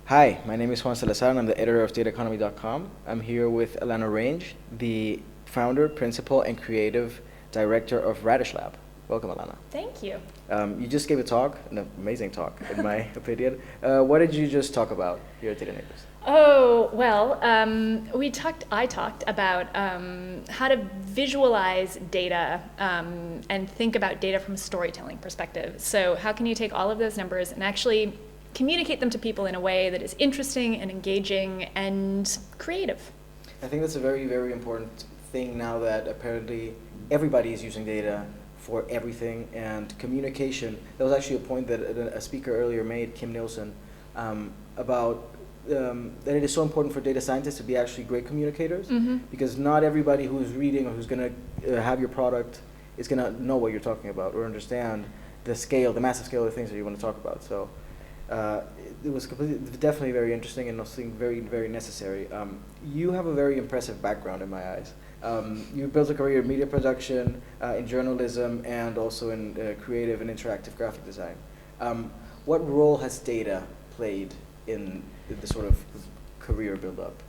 Hi, my name is Juan Salazar, and I'm the editor of Dataconomy.com. I'm here with Alana, the founder, principal, and creative director of Radish Lab. Welcome, Alana. Thank you. You just gave a talk, an amazing talk, in my opinion. What did you just talk about here at Data Neighbors? Oh, well, I talked about how to visualize data and think about data from a storytelling perspective. So how can you take all of those numbers and actually communicate them to people in a way that is interesting and engaging and creative? I think that's a very, very important thing now that apparently everybody is using data for everything, and communication. There was actually a point that a speaker earlier made, Kim Nielsen, about that it is so important for data scientists to be actually great communicators, because not everybody who's reading or who's going to have your product is going to know what you're talking about or understand the massive scale of things that you want to talk about. So it was definitely very interesting and also very, very necessary. You have a very impressive background in my eyes. You built a career in media production, in journalism, and also in creative and interactive graphic design. What role has data played in the sort of career build-up?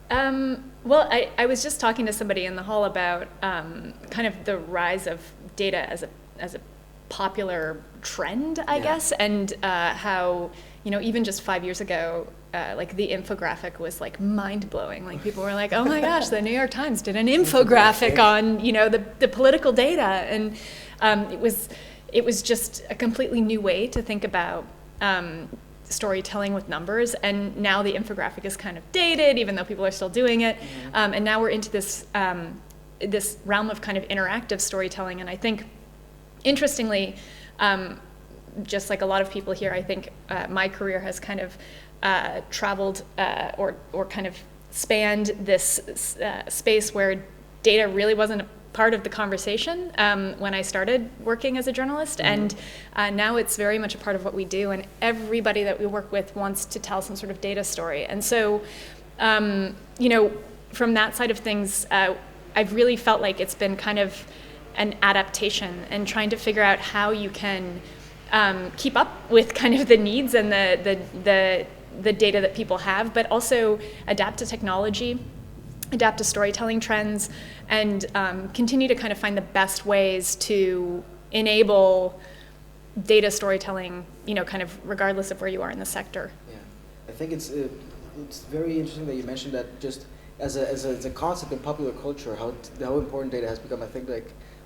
Well, I was just talking to somebody in the hall about kind of the rise of data as a popular trend, I guess, and how, even just 5 years ago, like the infographic was like mind-blowing. Like people were like, oh my gosh, the New York Times did an infographic on, the political data. And it was just a completely new way to think about storytelling with numbers. And now the infographic is kind of dated, even though people are still doing it. And now we're into this realm of kind of interactive storytelling. And I think, interestingly, just like a lot of people here, I think my career has kind of traveled or kind of spanned this space where data really wasn't a part of the conversation when I started working as a journalist, and now it's very much a part of what we do, and everybody that we work with wants to tell some sort of data story. And so, from that side of things, I've really felt like it's been kind of an adaptation and trying to figure out how you can keep up with kind of the needs and the data that people have, but also adapt to technology, adapt to storytelling trends, and continue to kind of find the best ways to enable data storytelling, kind of regardless of where you are in the sector. Yeah, I think it's very interesting that you mentioned that just as a concept in popular culture, how important data has become. I think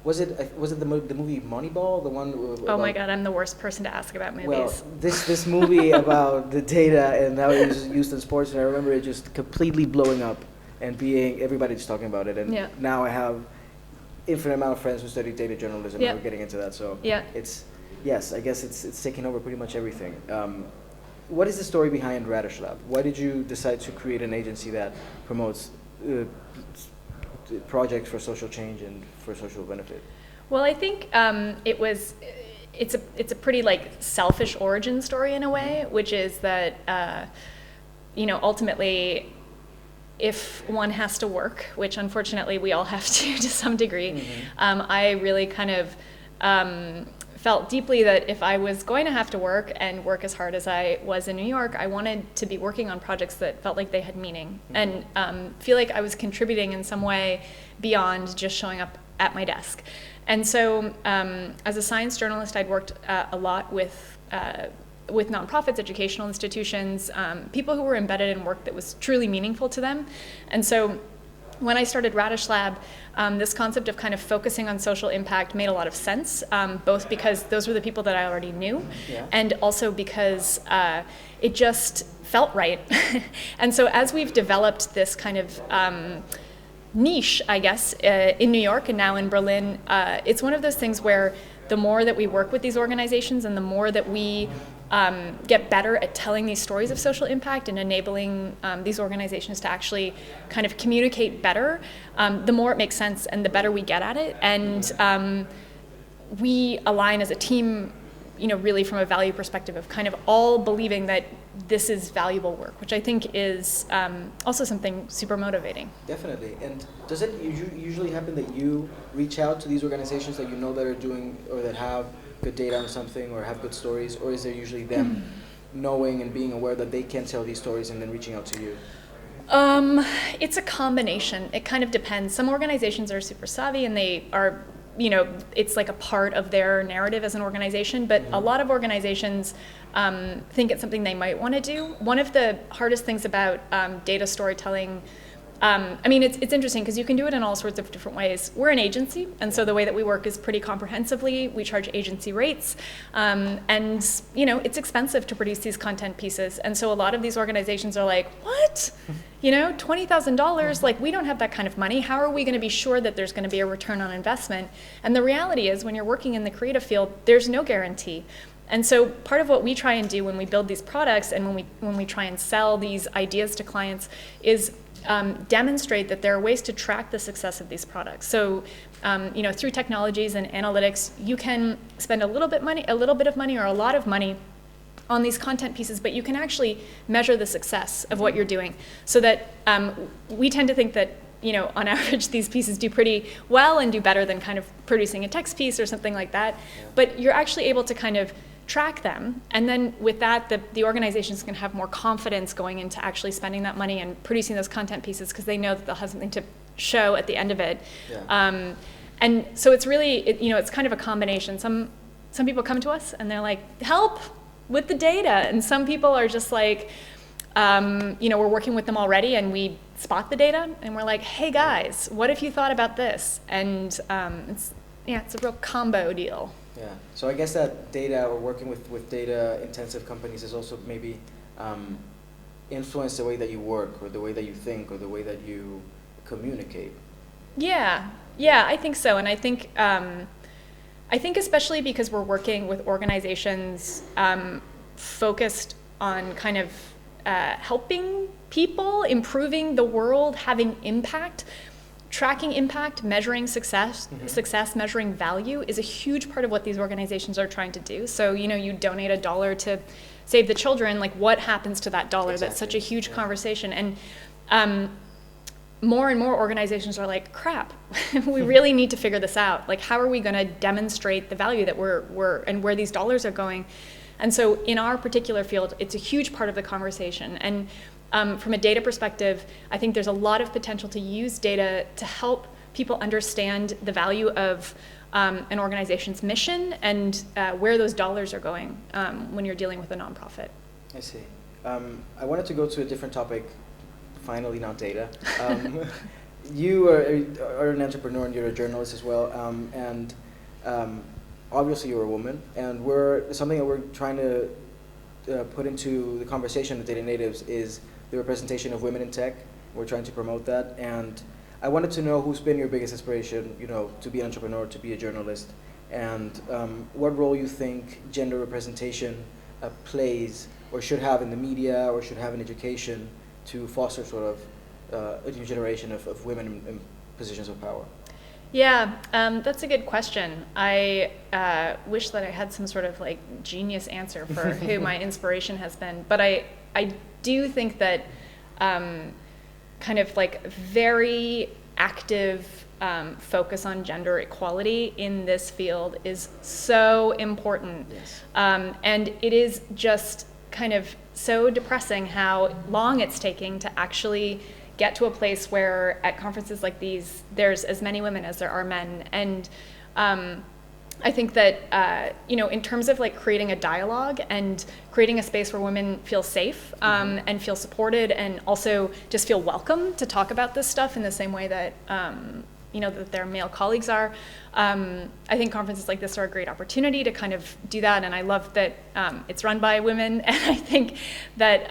was it the movie Moneyball, the one? Oh my God, I'm the worst person to ask about movies. Well, this movie about the data and how it was used in sports, and I remember it just completely blowing up and everybody just talking about it. And now I have infinite amount of friends who study data journalism and we're getting into that. So I guess it's taking over pretty much everything. What is the story behind Radish Lab? Why did you decide to create an agency that promotes projects for social change and for social benefit? Well, I think it's a pretty like selfish origin story in a way, which is that ultimately, if one has to work, which unfortunately we all have to some degree, I really kind of felt deeply that if I was going to have to work and work as hard as I was in New York, I wanted to be working on projects that felt like they had meaning and feel like I was contributing in some way beyond just showing up at my desk. And so as a science journalist, I'd worked a lot with nonprofits, educational institutions, people who were embedded in work that was truly meaningful to them. And so when I started Radish Lab, this concept of kind of focusing on social impact made a lot of sense, both because those were the people that I already knew, and also because it just felt right. And so as we've developed this kind of niche, I guess, in New York and now in Berlin, it's one of those things where the more that we work with these organizations and the more that we get better at telling these stories of social impact and enabling these organizations to actually kind of communicate better, the more it makes sense and the better we get at it. And we align as a team, really from a value perspective of kind of all believing that this is valuable work, which I think is also something super motivating. Definitely. And does it usually happen that you reach out to these organizations that that are doing or that have good data on something or have good stories, or is it usually them knowing and being aware that they can tell these stories and then reaching out to you? It's a combination. It kind of depends. Some organizations are super savvy and they are, it's like a part of their narrative as an organization, but a lot of organizations think it's something they might want to do. One of the hardest things about data storytelling, it's interesting because you can do it in all sorts of different ways. We're an agency, and so the way that we work is pretty comprehensively. We charge agency rates, and it's expensive to produce these content pieces. And so a lot of these organizations are like, what? $20,000? Like, we don't have that kind of money. How are we going to be sure that there's going to be a return on investment? And the reality is, when you're working in the creative field, there's no guarantee. And so part of what we try and do when we build these products and when we try and sell these ideas to clients is demonstrate that there are ways to track the success of these products. So, through technologies and analytics, you can spend a little bit of money or a lot of money on these content pieces, but you can actually measure the success of what you're doing. So that we tend to think that, on average, these pieces do pretty well and do better than kind of producing a text piece or something like that. Yeah. But you're actually able to kind of track them, and then with that, the organizations can have more confidence going into actually spending that money and producing those content pieces because they know that they'll have something to show at the end of it. Yeah. And so it's really, it's kind of a combination. Some people come to us and they're like, help with the data, and some people are just like, we're working with them already and we spot the data and we're like, hey guys, what if you thought about this? And it's a real combo deal. Yeah, so I guess that data or working with data-intensive companies has also maybe influenced the way that you work or the way that you think or the way that you communicate. Yeah, I think so. And I think especially because we're working with organizations focused on kind of helping people, improving the world, having impact. Tracking impact, measuring success, measuring value is a huge part of what these organizations are trying to do. So, you donate $1 to save the children, like what happens to that dollar? Exactly. That's such a huge conversation. And more and more organizations are like, crap, we really need to figure this out. Like, how are we going to demonstrate the value that we're and where these dollars are going? And so in our particular field, it's a huge part of the conversation. And from a data perspective, I think there's a lot of potential to use data to help people understand the value of an organization's mission and where those dollars are going when you're dealing with a nonprofit. I see. I wanted to go to a different topic, finally not data. You are an entrepreneur and you're a journalist as well, and obviously you're a woman, and something that we're trying to put into the conversation with Data Natives is the representation of women in tech. We're trying to promote that, and I wanted to know who's been your biggest inspiration, to be an entrepreneur, to be a journalist, and what role you think gender representation plays or should have in the media or should have in education to foster sort of a new generation of women in positions of power. Yeah, that's a good question. I wish that I had some sort of like genius answer for who my inspiration has been, but I do think that kind of like very active focus on gender equality in this field is so important. Yes. And it is just kind of so depressing how long it's taking to actually get to a place where at conferences like these, there's as many women as there are men. And I think that, in terms of like creating a dialogue and creating a space where women feel safe and feel supported and also just feel welcome to talk about this stuff in the same way that, that their male colleagues are. I think conferences like this are a great opportunity to kind of do that. And I love that it's run by women. And I think that,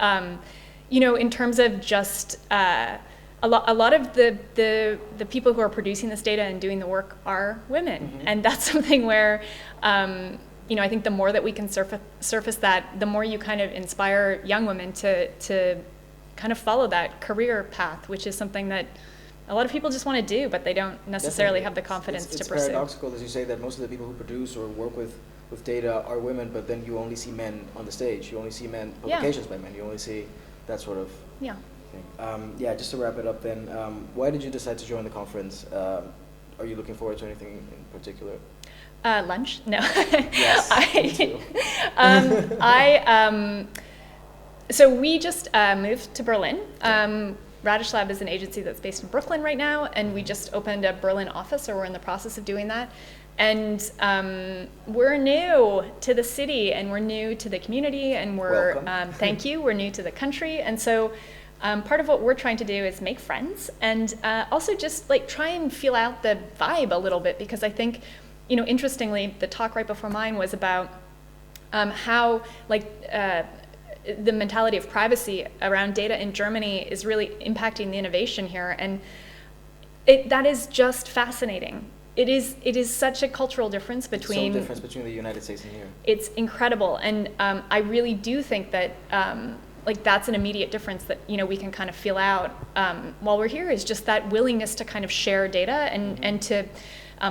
in terms of just a lot of the people who are producing this data and doing the work are women. And that's something where, I think the more that we can surface that, the more you kind of inspire young women to kind of follow that career path, which is something that a lot of people just want to do, but they don't necessarily have the confidence to pursue. It's paradoxical, as you say, that most of the people who produce or work with data are women, but then you only see men on the stage. You only see publications by men. You only see that sort of thing. Just to wrap it up then, why did you decide to join the conference? Are you looking forward to anything in particular? Lunch? No. Yes, me too. So we just moved to Berlin. Radish Lab is an agency that's based in Brooklyn right now, and we just opened a Berlin office, or we're in the process of doing that. And we're new to the city, and we're new to the community, and we're, thank you, we're new to the country. And so part of what we're trying to do is make friends, and also just like try and feel out the vibe a little bit, because I think, you know, interestingly, the talk right before mine was about how like the mentality of privacy around data in Germany is really impacting the innovation here, and that is just fascinating. It is such a cultural difference between. It's so difference between the United States and here. It's incredible, and I really do think that like that's an immediate difference that, you know, we can kind of feel out while we're here, is just that willingness to kind of share data and to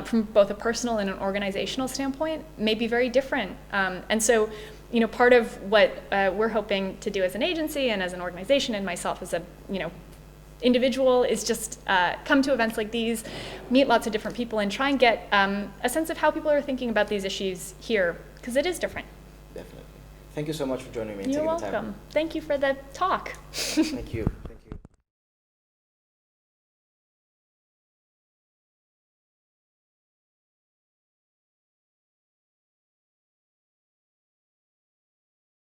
from both a personal and an organizational standpoint may be very different, and so. You know, part of what we're hoping to do as an agency and as an organization, and myself as a, you know, individual, is just come to events like these, meet lots of different people, and try and get a sense of how people are thinking about these issues here, because it is different. Definitely. Thank you so much for joining me and You're taking the time. welcome. Thank you for the talk. Thank you.